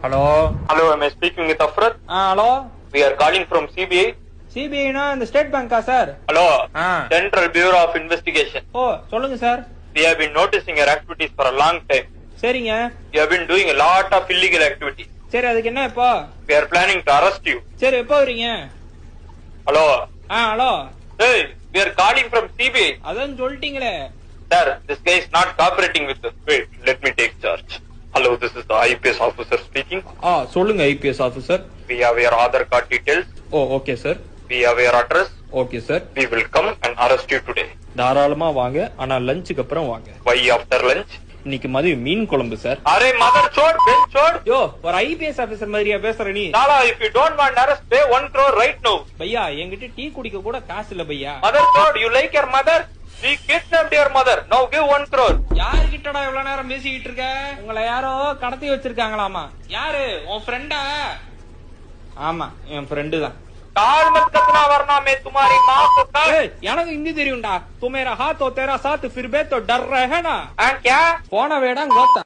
Hello. Hello, am I speaking with Afrat? Hello. We are calling from CBI. CBI na இந்த state bank sir? Hello. Central Bureau of Investigation. ஓ சொல்லுங்க sir. We have been noticing your activities for a long time. சரிங்க. You have been doing a lot of illegal activities. சரி அதுக்கு என்ன இப்போ? We are planning to arrest you. சரி எப்போ வரீங்க? Hello. Hello. Hey, we are calling from CBI. அதான் சொல்லிட்டீங்களே. Sir, this guy is not cooperating with us. Wait, let me take charge. Hello, this is the IPS officer speaking. சொல்லுங்க IPS officer. We have your Aadhaar card details. Okay sir. We have your address. Okay sir. We will come and arrest you today. தாராளமா வாங்க, ஆனா லஞ்சுக்கு அப்புறம் வாங்க. Why after lunch? இன்னைக்கு மதியம் மீன் குழம்பு sir. Array mother chod, ben chod. யோ, ஒரு IPS officer மாதிரியா பேசுற நீ? Nala, if you don't want arrest, pay 1 crore right now. பையா, என்கிட்ட டீ குடிக்க கூட காசு இல்ல பையா. Mother chod, you like your mother? We kidnapped your mother. Now give 1 crore. யார்கிட்டடா இவ்வளவு நேரம் பேசிக்கிட்டு இருக்க? உங்களை யாரோ கடத்தி வச்சிருக்காங்களாமா. யாரு? உன் ஃப்ரெண்டா? ஆமா, என் ஃப்ரெண்டு தான். काल मत कतना वरना मैं तुम्हारी माँ को कल। எனக்கு ஹிந்தி தெரியும்டா. तुमेरा हाथ हो तेरा साथ फिर भी तो डर रहे है ना? क्या? போன வேடா கோத்தா.